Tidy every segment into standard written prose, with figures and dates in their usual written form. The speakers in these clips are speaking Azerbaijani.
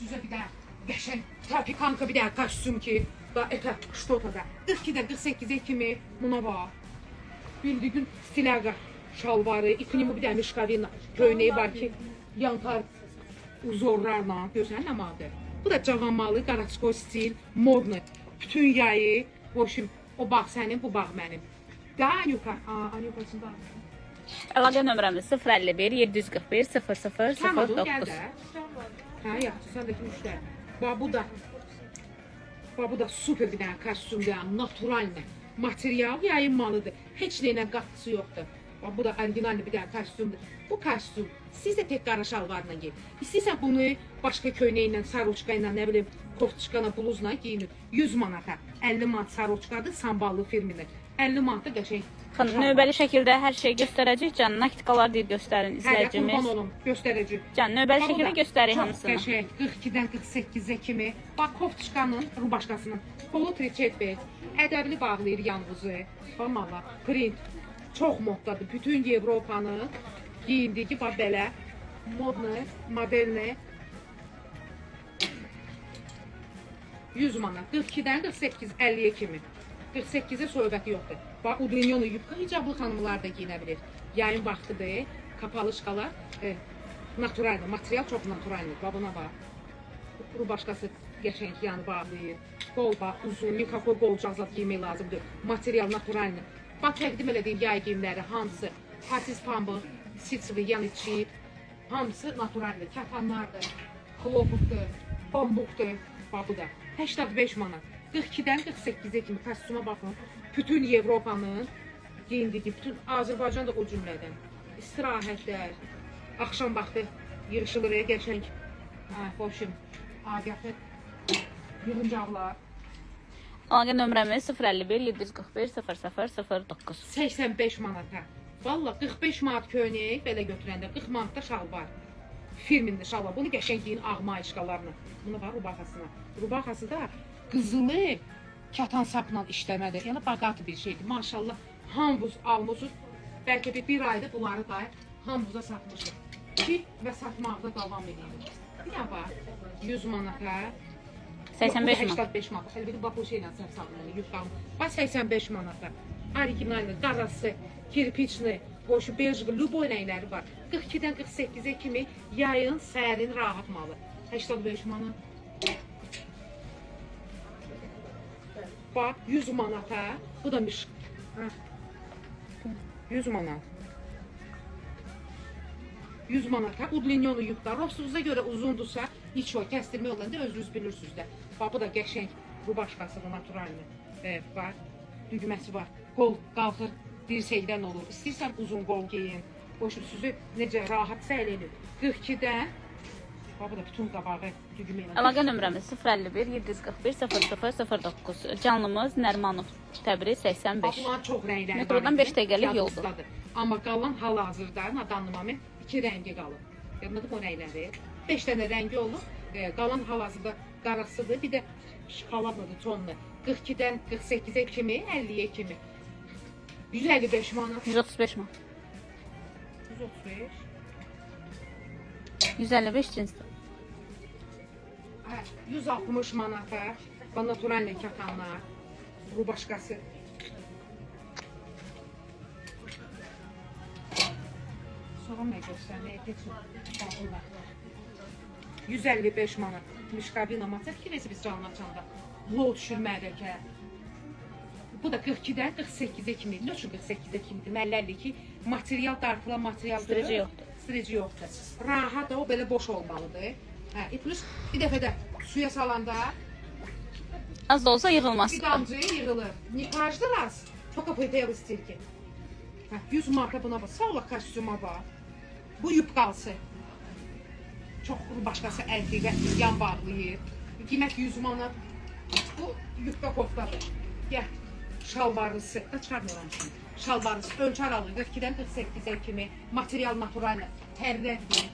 üst-üzə bir də qəşəng tropikanka bir də kostyum ki, da eta что-то-da 42-dən 48-ə kimi buna bax. Bildiğin stilaga şalvarı, ipini bir də mişkavina köynəyi var ki, yantar uzorlarla görsən nə malıdır. Bu da cavanmalı, qaraçkoy stil, modlu. Bütün yayı, boşum, o bağ sənin, bu bağ mənim. Daha Anyuka, Anyukasında. Əlaqə nömrəmiz 051 741 00 Tamam, 09. gel də. Hə, yaxşı, səndəki müştəri. Bax, bu da super bir dənə kostyumdur, naturaldır. Material yayınmalıdır. Heç nəylə qatısı yoxdur. Bax, bu da orijinalli bir dənə kostyumdur. Bu kostyum siz də tek qara şalvarla giyin. İstəyirsən bunu başqa köynə ilə, saroçka ilə, nə bilim, koftiçkana, bluzla giyinir. 100 manata. 50 manat saroçkadır, samballı firmidir. 50 manat da qəşəng. Xanım, növbəli şəkildə hər şey göstərəcək. Can, naktikalar deyib göstərin izləyicimiz. Qurban olum, göstərəcək. Can, növbəli şəkildə göstərik hamısını. Çox qəşəng, 42-dən 48-ə kimi. Bax, koftiçkanın, rubaşkasının, polo trichet bel, ədəbli bağlayır yanğızı. Valla, print. Çox moddadır. Bütün Avropanın giyindiyi bax belə modlu, modelli 100 manat. 42-dən 48-50-yə kimi. 48-ə söhbəti yoxdur. Bax, udrenyonu yubka hicablı xanımlar da giyinə bilir. Yayın vaxtıdır, kapalı şkalar, naturaldır. Material çox naturaldır. Bax, buna bax. Rubaşkası qəşəng yanı bağlayır. Qol bax, uzun, nikako qolcaqzat giymək lazımdır. Material naturaldır. Bax, təqdim elədiyim yay giyimləri hamısı pasiz pambıq, sitsivli, yan içi, hamısı naturaldır. Kətanlardır, xlopukdur, pambukdur. Bax, bu da 85 manat. 42-dən 48-ə kimi kostyuma baxın. Bütün Avropanın giyindiyi, bütün Azərbaycan da o cümlədən. İstirahətlər, axşam vaxtı yığışılır, qəşəng, boşum, agafət, yığıncaqlar. Əlaqə nömrəmiz 051 741 00 09. 85 manata. Valla 45 manat köynək belə götürəndə 40 manatda şalvar. Firmində şalvar. Bunu qəşəng giyin ağ mayışqalarla. Bunu var rubaxasına. Rubaxası da qızılı katan sapla işləmədir. Yəni baqat bir şeydir. Maşallah hamvuz almışıq. Bəlkə bir ayda bunları da hamvuza satmışıq. Ki və satmaqda davam edirik. Bir də bax 100 manata. 85 manat. 85 manat. Əlbəttə bax bu şeylə satılır. Yufqam. Bax 85 manata. Originallı, qarası, kirpiçli, boşu, bejli, luboy rəngləri var. 42-dən 48-ə kimi yayın, sərin, rahat malı. 85 manat. Bax 100 manata. Bu da 100 manat. 100 manata. Udlinyonu yubda. Rostunuza görə uzundursa, hiç o kəstirmə olanda özünüz bilirsiniz də. Bax bu da qəşəng rubaşkasıdır, naturallı. Var. Düyməsi var. Qol qalxır, dirsəkdən olur. İstəyirsən uzun qol giyin. Boşu sizi necə rahat səylənir. 42-dən bax bu da bütün qabağı düyməyə. Əlaqə nömrəmiz 051 741 00 09. Canlımız Nərmanov, Təbriz 85. Bax bunlar çox rəngləri var. Metrodan 5 dəqiqəlik yoldur. Amma qalan hal-hazırda nadanlımamın 2 rəngi qalıb. Yadındadır o rəngləri. 5 dənə rəngi olur. Qalan hal-hazırda qarasıdır. Bir də şokoladlıdır, tonlu. 42-dən 48-ə kimi, 50-yə kimi. 155 manat. 135 manat. 135. 155 cinsdir. 160 manata. Bu naturallı katanlar. Rubaşkası. Sonra nə göstərmək? 155 manat. Mişkabina matet ki, biz canlı açanda. Lol düşürmədəkə. Bu da 42-dən 48-ə kimi. Nə üçün 48-ə kimidir? Məllərli ki, material dartılan materialdır. Süreci yoxdur. Süreci yoxdur. Rahat o belə boş olmalıdır. Plus bir dəfə də suya salanda Az da olsa yığılmaz. bir damcı yığılır. Nikajdır az. Çok apıytel istəyir ki. 100 marka buna bax. Sağ ol kostyuma bax. Bu yubqası. Çox başqası əldiqə yan bağlayır. Qiymət 100 manat. Bu yubqa koftadır. Gəl. Şalvarlısı. Çıxarmıram şimdi. Şalvarlısı. Ölçər alır. 42-dən 48-ə kimi. Material naturallı. Tərrəkdir.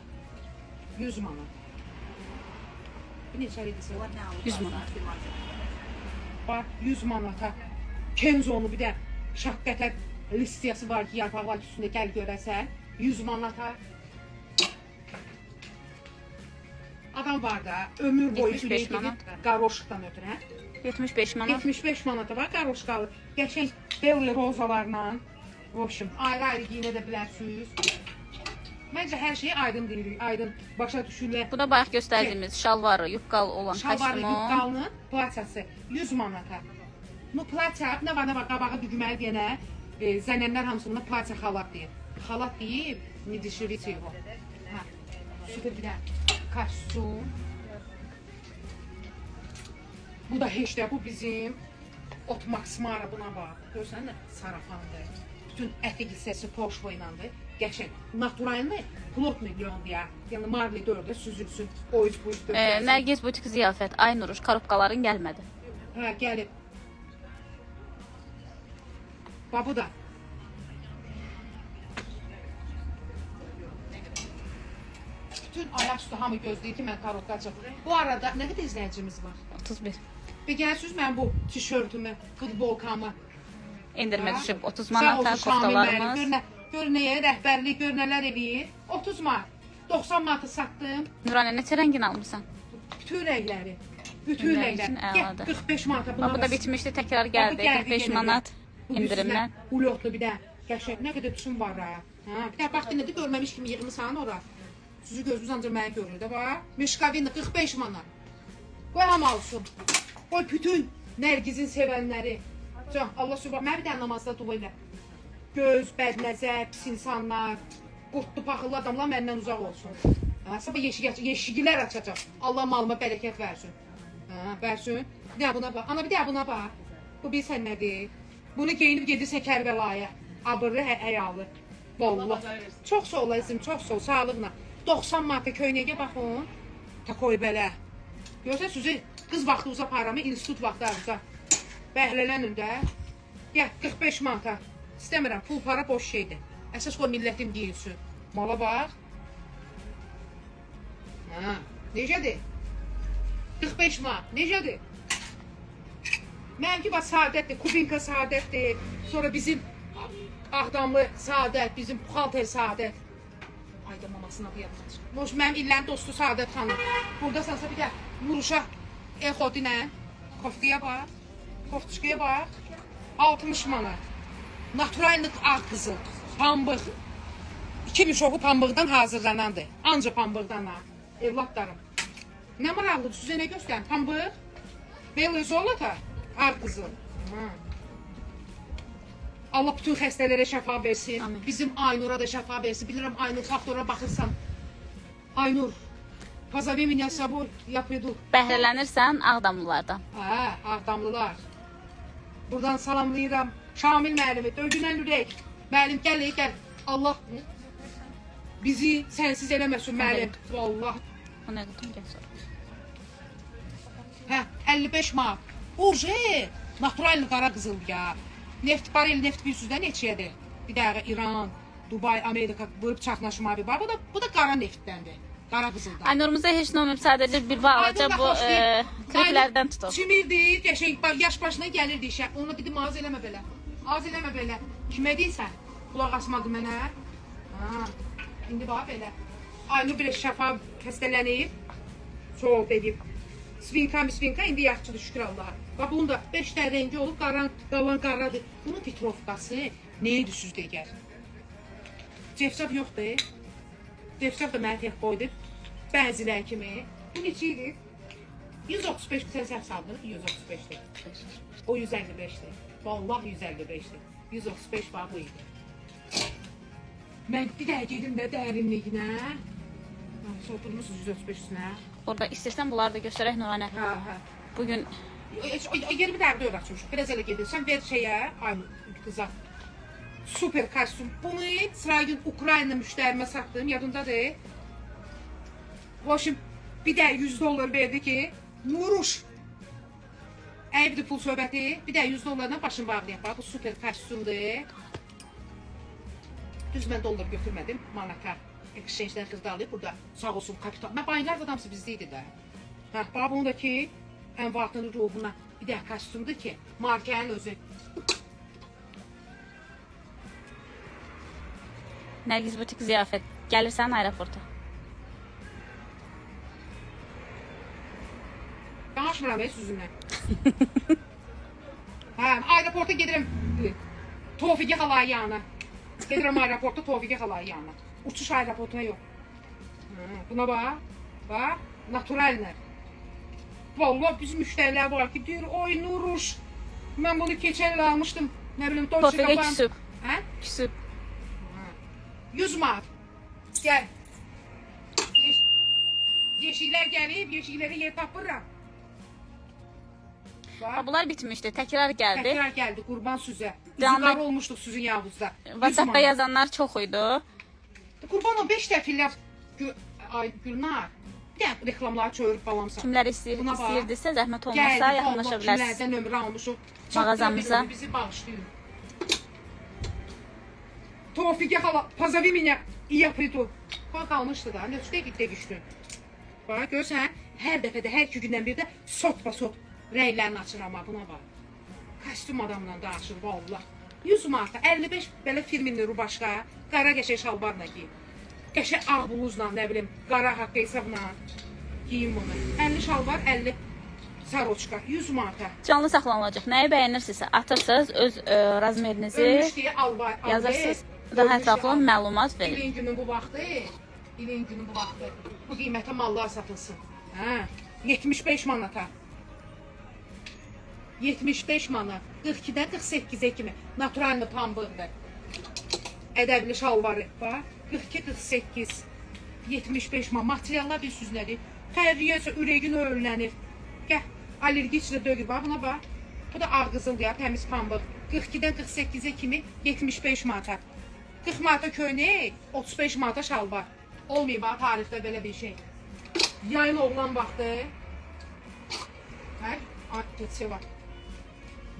100 manat. Bu neçə edirsə? 100 manat. Bax 100 manata. Kenzonu bir də şaqqətər listiyası var ki, yarpaqlar üstündə gəl görəsən. 100 manata. adam var da, ömür boyu 75 ürək manat. gedib qaroşqdan ötürə. 75 manat. 75 manata var qaroşqalı. Qəşəng belli rozalarla. В общем, ayrı-ayrı giyinə də bilərsiniz. Məncə hər şey aydın deyilir, aydın başa düşürlər. Bu da bayaq göstərdiyimiz şalvarı, yupqalı olan Şalvarlı kostyumu. yupqalının plaçası 100 manata. Bu plaça nə var, qabağı düyməli deyənə zənənlər hamısında plaça xalat deyir. Xalat deyib, ne dişirici bu. Ha. Süper bir də kostyum. Bu da heç də, bu bizim Otmax buna bax. Görsən də sarafandır. Bütün ətik hissəsi poşvo iləndir. Qəşəng. Naturalni plot milyon deyə. Yəni marli dördə süzülsün. Oyuz bu üstü. Nərgiz butik ziyafət, Aynuruş, korobkaların gəlmədi. Hə, gəlib. Bax bu da. Bütün ayaq üstü hamı gözləyir ki, mən korobka açım. Bu arada nə qədər izləyicimiz var? 31. Bir gəlirsiniz mən bu tişörtümü, futbolkamı. Endirmə düşüb 30 Sağ manata olsun Şamil müəllim. koftalarımız. Gör nəyə rəhbərlik, gör nələr eləyir. 30 manat. 90 manatı satdım. Nuranə, neçə rəngin almısan? Bütün rəngləri. Bütün Rənglər rənglər. üçün Gəl, əladır. 45 manata buna Bax, bu da bas. bitmişdi, təkrar gəldi. 45 manat endirimlə. Ulotlu bir də. Qəşəng nə qədər düşün var ha. Ha, bir də bax dinlədi görməmiş kimi yığmısan ora. Sizi gözünüz ancaq mənə görür də bax. Mişkavina 45 manat. Qoy hamı alsın. Qoy bütün Nərgizin sevənləri. Can, Allah subhanahu. Mən bir də namazda dua elə. Göz, bədnəzər, pis insanlar, qurtlu paxıllı adamlar məndən uzaq olsun. Ha, sabah yeşiklər açacaq. Allah malıma bərəkət versin. Ha, versin. Bir də buna bax. Ana bir də buna bax. Bu bilsən nədir? Bunu geyinib gedirsən Kərbəlaya. Abırlı, həyalı. Vallahi. Çox sağ olasın, çox sağ ol, sağlıqla. 90 manata köynəyə baxın. Takoy belə. Görsən sizi qız vaxtı uza paramı, institut vaxtı arıza. Bəhrələnin də. Gəl, 45 manata. İstəmirəm, pul para boş şeydir. Əsas qoy millətim giyinsin. Mala bax. Ha, necədir? 45 manat, necədir? Mənimki bax Saadətdir, Kubinka Saadətdir. Sonra bizim Ağdamlı Saadət, bizim Puxalter Saadət. Ayda mamasına bu yapılacaq. Boş, mənim illərin dostu Saadət xanım. Buradasansa bir də Nuruşa Exodinə. Koftaya bax. Koftuşkaya bax. 60 manat. Naturallık ağ qızıl. Pambıq. 2 mişoğu pambıqdan hazırlanandır. Ancaq pambıqdan ha. Evlatlarım. Nə maraqlıdır, sizə nə göstərim? Pambıq. Beli zolata. Ağ qızıl. Ha. Allah bütün xəstələrə şəfa versin. Amin. Bizim Aynur'a da şəfa versin. Bilirəm Aynur faktora baxırsan. Aynur. Pazavi меня с собой, я приду. Bəhrələnirsən Ağdamlılardan. Hə, Ağdamlılar. Buradan salamlayıram. Şamil müəllimi, dögünən ürək. Müəllim gəl. Allah bizi sənsiz eləməsin müəllim. Vallahi. Bu nə qıtım gəl sonra. Hə, 55 manat. Urje, naturalni qara qızıl ya. Neft barel neft bir süzdə neçəyədir? Bir dəqiqə İran, Dubay, Amerika vurub çaxnaşma bir var. Bu da qara neftdəndir. Qara qızıldan. Aynurumuza heç nə olmayıb, sadəcə bir bağlaca bu kliplərdən tutub. Çimirdi, qəşəng yaş başına gəlirdi işə. Onu dedim az eləmə belə. Az eləmə belə. Kimə deyirsən? Qulaq asmadı mənə. Ha, indi bax belə. Aynur bir şəfa xəstələnib. Soğuk edib. Svinka indi yaxşıdır şükür Allaha. Bax bunun da 5 dənə rəngi olub, qalan qaradır. Bunun petrovkası nəyə düşüz deyər? Cefsab yoxdur. Cefsab da mənə tək qoydu. Bəzilər kimi. Bu neçə idi? 135 sən səhv saldın, 135'dir. O 155'dir. Vallahi 155'dir. 135 bax bu idi. Mən bir də gedim də dərinliyinə. Soturmuşsunuz 135 üstünə. Orada istəyirsən bunları da göstərək Nuranə. Hə. Bugün 20 dəqiqə öyrətmiş. Biraz elə gedirsən, ver şeyə, aynı qıza. Super kostyum. Bunu sırayın Ukrayna müştərimə satdım, yadındadır. Başım bir də $100 verdi ki, Nuruş. Əyibdir pul söhbəti. Bir də $100 başım bağlayaq. Bax, bu super kostyumdur. Düz mən dollar götürmədim, manata. Exchange-dən xırda alıb, burada sağ olsun kapital. Mən bayınlar adamsı bizdə idi də. Hə, bax, bunu da ki, ən ruhuna bir də kostyumdur ki, markənin özü. Nərgiz butik ziyafət. Gəlirsən aeroporta. Danışmıram sizinlə. Hə, aeroporta gedirəm. Tofiqə xalayın yanına. Gedirəm aeroporta Tofiqə xalayın yanına. Uçuş aeroportuna yox. Buna bax. Bax, naturallər. Vallahi bizim müştərilər var ki, deyir, oy Nuruş, mən bunu keçən il almışdım. Nə bilim, Tofiqə küsüb. Hə? Küsüb. 100 manat. Gəl. Yeşiklər gəlib, yeşiklərə yer tapıram. Bunlar bitmişdi, təkrar gəldi. Təkrar gəldi, qurban süzə. Canlı- Üzüqar olmuşduq sizin yavuzda. WhatsApp-da yazanlar çox idi. Qurban o 5 dəfələr ay Gülnar. Bir də reklamları çövürüb balamsan. Kimlər Buna bax. istəyirdisə, zəhmət olmasa yaxınlaşa bilərsiniz. Kimlərdən nömrə almışıq. Mağazamıza. Bizi bağışlayın. Tofiqə xala, pazavi minə iya pritu. Bax almışdı da, nə üstə düşdü. Bax görsən, hər dəfədə, hər 2 gündən bir də sot rənglərini açır amma buna bax. Kostyum adamla danışır vallah. 100 manata, 55 belə firminli rubaşqa, qara qəşəng şalvarla giyin. Qəşəng ağ bluzla, nə bilim, qara haqq hesabla giyin bunu. 50 şalvar, 50 saroçka, 100 manata. Canlı saxlanılacaq. Nəyi bəyənirsinizsə atırsınız, öz razmerinizi Ölmüşdüyə alvar, yazırsınız. Daha ətraflı məlumat verin. İlin günün bu vaxtı, bu qiymətə mallar satılsın. Hə, 75 manata. 75 manat, 42-dən 48-ə kimi naturalni pambıqdır. Ədəbli şalvarı var. 42-48, 75 manat. Materiallar bir süz nədir? Fərriyəsə ürəyin öyrənir. Gəl, alergiçlə dögür, bax buna bax. Bu da ağ qızıl ya, təmiz pambıq. 42-dən 48-ə kimi 75 manata. 40 manata köynək, 35 manata şalvar. Olmayıb ha, tarixdə belə bir şey. Yayın oğlan vaxtı. Hə, geçsə var.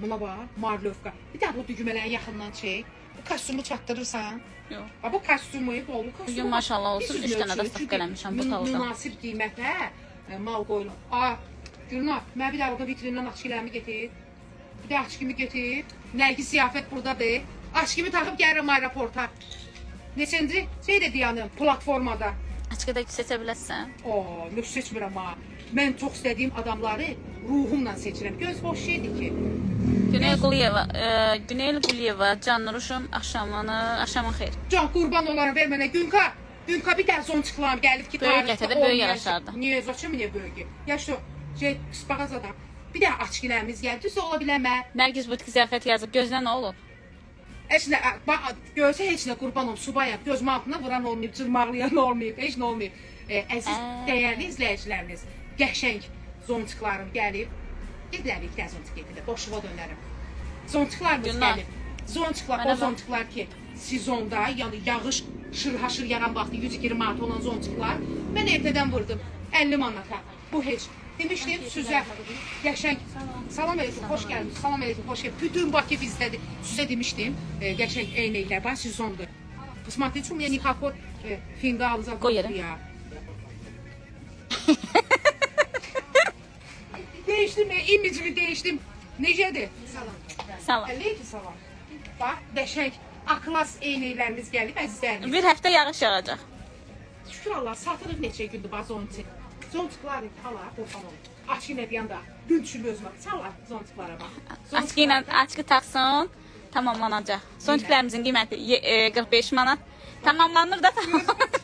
Buna bax, marlovka. Bir də bu düymələrin yaxından çək. Bu kostyumu çatdırırsan. Yox. Bax, bu kostyumu, bolu kostyumu. Bugün maşallah olsun, 3 dənə də saf eləmişəm bu talıda. Münasib qiymətə mal qoyulur. Gülnar, mən bir də orada vitrindən açkilərimi getir. Bir də açkimi getir. Nərgi ziyafət buradadır. Açkimi taxıb gəlirəm aeroporta. Neçənci? Şey də deyanım, platformada. Açıqda seçə bilərsən. Yox seçmirəm ha. Mən çox istədiyim adamları ruhumla seçirəm. Göz boş şeydir ki. Günel Quliyeva, Can Nuruşum, axşamın xeyir. Can qurban olarım ver mənə Günka. Günka bir dənə son çıxılam gəlib ki, Böyük gətirdi, böyük yaraşardı. Niyə zaçım niyə böyük? Ya şu spağaz adam. Bir də açkilərimiz gəldi. Düz ola biləmə. Nərgiz butik ziyafət yazıb, gözlə nə olub? Heç nə, görsə heç nə qurban olum, subayam. Gözüm altına vuran olmayıb, cırmaqlayan olmayıb, heç nə olmayıb. Əziz, dəyərli izləyicilərimiz, qəşəng zonçuqlarım gəlib. Gedirəm ilk dəz zonçuq gedirəm, boşluğa dönərəm. Zonçuqlarımız gəlib. Zonçuqlar, o zonçuqlar ki, sezonda, yəni yağış şırhaşır yaran vaxtı 120 manat olan zonçuqlar. Mən evdədən vurdum 50 manata. Bu heç. Demişdim süzə, qəşəng. Salam əleykum, xoş gəlmişsiniz. Salam əleykum, xoş gəlmişsiniz. Bütün Bakı bizdədir. Süzə demişdim, qəşəng eynəklər, bax sezondur. Посмотрите, у меня никакой фингал за ya. Değiştim, imicimi değiştim. Necədir? Salam. Salam. Əleykum salam. Bax, qəşəng, aklas eynəklərimiz gəlib, əzizlərimiz. Bir həftə yağış yağacaq. Şükür Allah, satırıq neçə gündür bax zonçuq. Zonçuqlar ala, qurban olun. Açıq ilə bir yanda gün düşür özümə. Sala zonçuqlara bax. Açıq taxsın, tamamlanacaq. Zonçuqlarımızın qiyməti 45 manat. Tamamlanır da tamamlanır.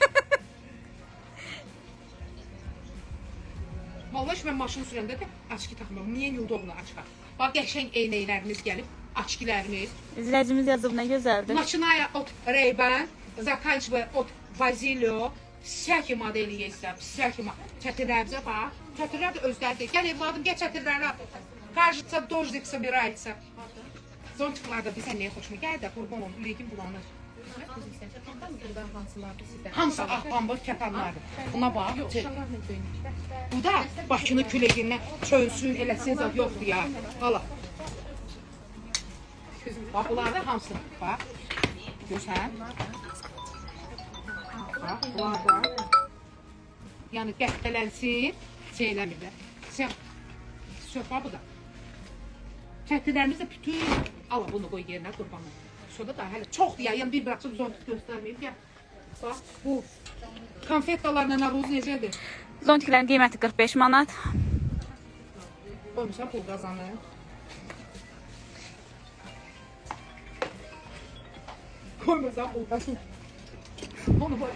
Vallahi mən maşın sürəndə də açıq taxmıram. Niyə yudovla açıq? Bax, qəşəng eynəklərimiz gəlib, açıqlərimiz. İzləyicimiz yazıb nə gözəldir. Начиная от Ray-Ban, заканчивая от Vazilio, всякие modeli есть, всякие. Çətirlərimizə bax. Çətirlər də özləridir. Gəl evladım, gəl çətirlərə. Кажется, дождик собирается. Zonçuqlar da bizə nəyə xoşuma gəlir də, qurban olun, ürəyim bulanır. Hamısı ağ pambıq kətanlardır. Buna bax. Bu da başını küləyindən çönsün, eləsin zat yoxdur ya. Hala. Bax, bunlar da hamısı. Bax. Görsən. Bax, bunlar da. Yəni qəhtələnsin, şey eləmirlər. Söhbə bu da. Çətirlərimiz də bütün... Ala bunu qoy yerinə, qurbanım. Şurada da hələ çoxdur ya, yəni bir bıraxıb zontuq göstərməyib. Gəl. Bax, bu konfetkalarla naruz necədir? Zontiklərin qiyməti 45 manat. Koymuşam pul qazanı. Koymuşam pul qazanı. Onu bak.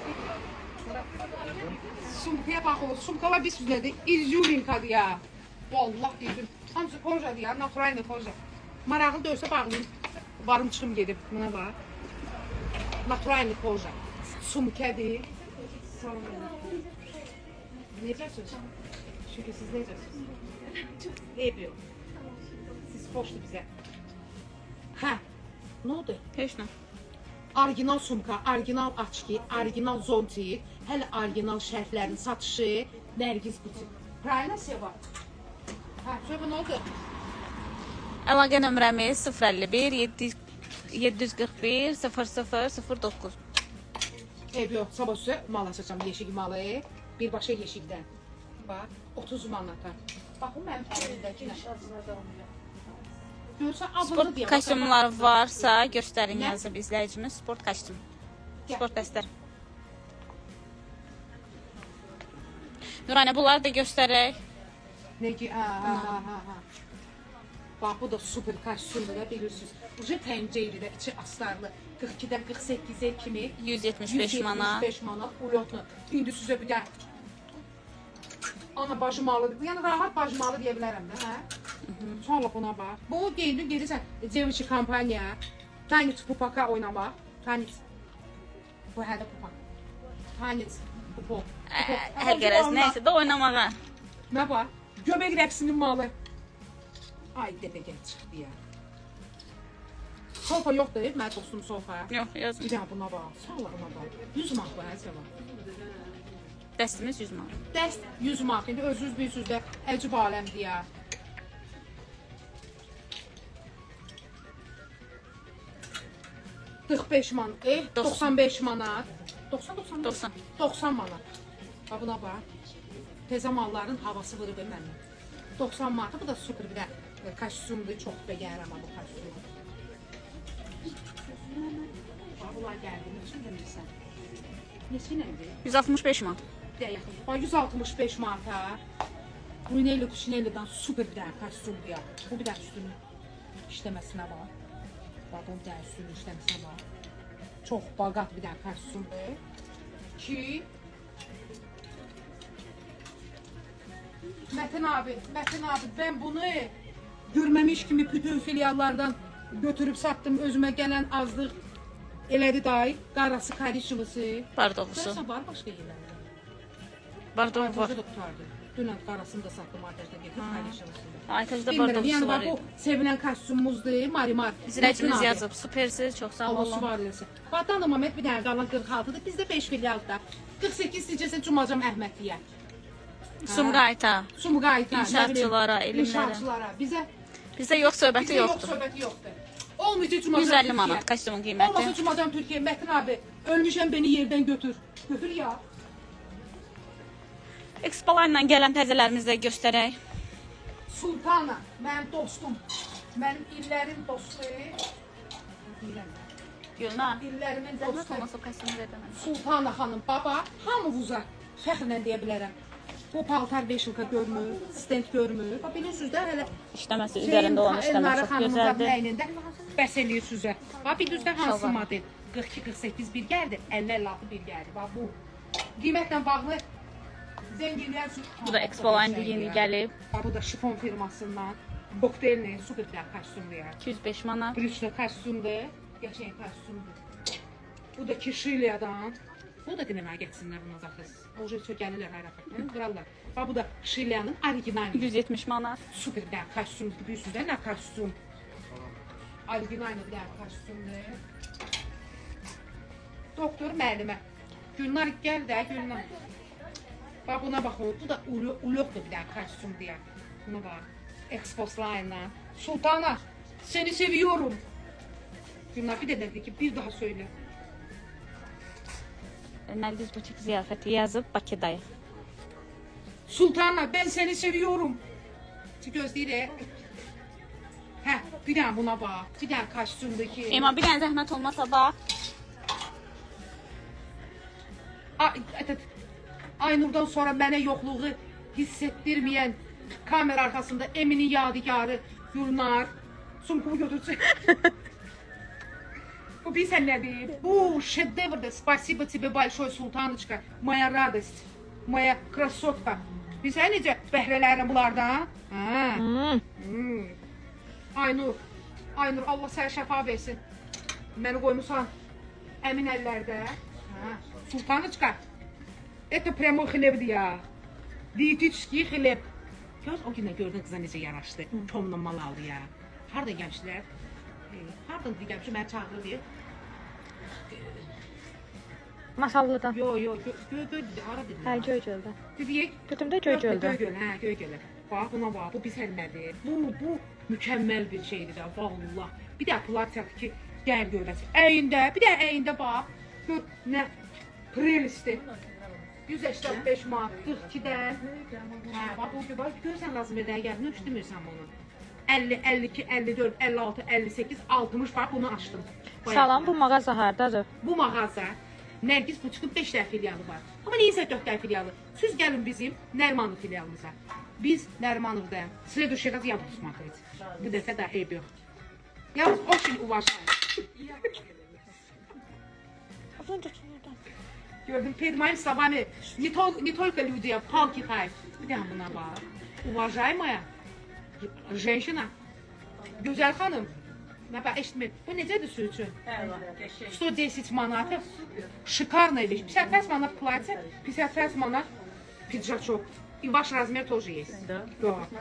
Sumkaya bax o. Sumkalar bir süzlədi. İzюминkadır ya. Vallahi dedim. Hamısı kojadır ya. Naturalni koja. Marağını döysə bağlayayım. Varım çıxım gedib. Buna bax. Naturalni koja. Sumkadır. Necəsiniz? Çünki siz necəsiniz? Eyb yox. Siz xoşdur bizə. Hə. Nə oldu? Heç nə. Orijinal sumka, orijinal açki, orijinal zontik, hələ orijinal şərflərin satışı, Nərgiz butik. Pravильно, Seva? Hə, Seva nə oldu? Əlaqə nömrəmiz 051 741 0009. Eyb yox, sabah sizə mal açacağım, yeşik malı. Birbaşa yeşikdən. Bax, 30 manata. Baxın mənim əlimdəki nə? Görsən, Sport kostyumlar varsa göstərin yazıb izləyicimiz. Sport kostyum. Sport dəstər. Nuranə, bunları da göstərək. Ne ki, ha. Bax, bu da super kostyumdur da, bilirsiniz. Uca pəncəyli də, içi astarlı. 42-dən 48-ə kimi 175 manat. 175 manat, ulyotlu. İndi sizə bir də ana bacımalıdır. Yəni, rahat bacımalı deyə bilərəm də, hə? Sonra buna bax. Bu geyindin, gedirsən, Cevişi kampanya, Tanits Pupaka oynamaq. Tanits. Bu hədə Pupak. Tanits Pupok. Hər qərəz nəysə də oynamağa. Nə var? Göbək rəqsinin malı. Ay, dəbəgən çıxdı ya. Sofa yoxdur, mənim dostum sofa. Yox, yazın. Bir dənə buna bax, sağ ol buna bax. 100 manat bu, həsə var. Dəstimiz 100 manat. Dəst 100 manat, indi özünüz bilirsiniz də, əcib aləmdir ya. $45 manat, 95 manat. 90 manat. Bax buna bax. Təzə malların havası vırıb mənim. 90 manat, bu da super bir də kostyumdur, çox bəyənirəm bu kostyumu. Bax, bunlar gəldi, neçə demirsən? Neçə nədir? 165 manat. Bax, 165 manata. Brunelli Cucinelli'dən super bir dənə kostyumdur ya. Bu bir dənə üstünün işləməsinə var. Bax, bu bir dənə üstünün işləməsinə var. Çox bağat bir dənə kostyumdur. Ki Mətin abi, ben bunu görməmiş kimi bütün filiallardan götürüb satdım. Özümə gələn azlıq elədi day. Qarası, karışılısı. Bardoğusu. Bəsə var başqa yerlərdə. Bardoğu var. Aytajda da tutardı. Dünən qarasını da sattım, aytajda getirib karışılısını. Aytajda Bilmirəm, bardoğusu yəni var. bax bu sevilən kostyumumuzdur, Marimar. İzləyicimiz yazıb. Supersiz, çox sağ Allah olun. var eləsin. Vatan Məhəmməd bir dənə qalan 46-dır. Bizdə 5 filialda. 48 istəyəcəksən Cumacam Əhmədliyə. Sumqayıta. Sumqayıta. İnşaatçılara, elmlərə. İnşaatçılara. Bizdə yox söhbəti Bizdə yox yoxdur. söhbəti yoxdur. Olmayacaq Cumacam 150 manat kostyumun qiyməti. Olmasa Cumacam Türkiyə. Mətin abi, ölmüşəm beni yerdən götür. Götür ya. Expolarla gələn təzələrimizi də göstərək. Sultana, mənim dostum. Mənim illərin dostu. Gülnar. İllərimin Zəhmət dostu. olmasa kostyumu verəməm. Sultana xanım, baba, hamımıza fəxrlə deyə bilərəm. Bu paltar 5 ilqa görmür, stent görmür. Bax, bilirsiniz də, hələ İşləməsi, üzərində olan işləmə çox gözəldir. Əynində bəs eləyir sizə. Bax, bir düzdə hansı model? 42-48 bir gəldi, 50-56 bir gəldi. Bax, bu qiymətlə bağlı zənginlər... Bu da Expo-line yeni gəlib. Bax, bu da şifon firmasından. Boktelni, super bir kostyumdur ya. 205 manat. Brüçlü kostyumdur, yaşayan kostyumdur. Bu da Kişilyadan. Bu da demək getsinlər buna zaxız. Oje gəlirlər hərəkətlə, qırarlar. Bax, bu da Kişilyanın orijinali. 170 manat. Super bir dənə kostyumdur, bilirsiniz də, nə kostyum. Orijinali bir dənə kostyumdur. Doktor müəllimə. Gülnar gəl də, Gülnar. Bax, buna baxın, bu da ulyokdur bir dənə kostyumdur ya. Buna bax, Expos'la. Sultana, seni seviyorum. Gülnar bir də dedi ki, bir daha söyle. Nərgiz butik ziyafəti yazıb Bakıdayıq. Sultana, ben seni seviyorum. Gözləyir. Hə, bir dənə buna bax. Bir dənə kostyumdakı. Ema, bir dənə zəhmət olmasa bax. Aynurdan sonra mənə yoxluğu hiss etdirməyən Kamera arkasında Emin'in yadigarı Gülnar. Sumkumu götürecek. Bu bilsən nədir? Bu şedevrdir. Spasibo тебе большой, Sultanıçka. Moya radost. Moya krasotka. Bilsən necə bəhrələrim bunlardan? Aynur. Aynur, Allah sənə şəfa versin. Məni qoymusan əmin əllərdə. Sultanıçka. Это прямо хлеб ya. Diyetetический хлеб. Göz o günə gördün qıza necə yaraşdı. Tomla mal aldı ya. Harda gəlmişlər? Hardan gəlmişlər? Məni çağırdı. Masallıdan. Yo, göy hara dedi? Hə, Göygöldə. Dediyik. Götümdə Göygöldə. Göygöl, hə, Göygölə. Bax, buna bax, bu bizə nədir? Bu mükəmməl bir şeydir də, vallah. Bir də platyadır ki, gəl görəsən. Əyində, bir də əyində bax. Gör, nə prelisti. 185 manat, 42-dən. Hə, bax, bu bax, görsən lazım edən gəl, nə üçdümürsən bunu? 50, 52, 54, 56, 58, 60 bax, bunu açdım. Salam, bu mağaza hardadır? Bu mağaza Nərgiz Buçuk'un 5 dəfə filialı var. Amma neysə 4 dəfə filialı. Siz gəlin bizim Nərmanov filialımıza. Biz Nərmanov'da следующий раз я буду смотреть. Bu dəfə də eyb yox. Я вас очень уважаю. Gördüm, перед моими словами не только люди, а палки хай. Bir də buna bax. Уважаемая женщина, gözəl xanım. Nə bax, eşitmir. Bu necədir su üçün? 110 manat. Шикарная вещь. 55 манат платье, 55 манат пиджачок. И ваш размер тоже есть. Да.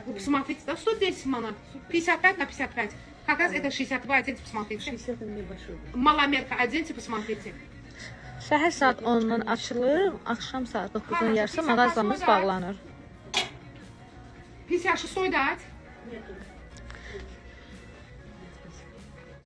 Вы посмотрите, да, 110 манат. 55 на 55. Как раз это 62, оденьте, посмотрите. 60 небольшой. Маломерка, оденьте, посмотрите. Səhər saat 10-dan açılır, axşam saat 9-un yarısı mağazamız bağlanır. 56 дать?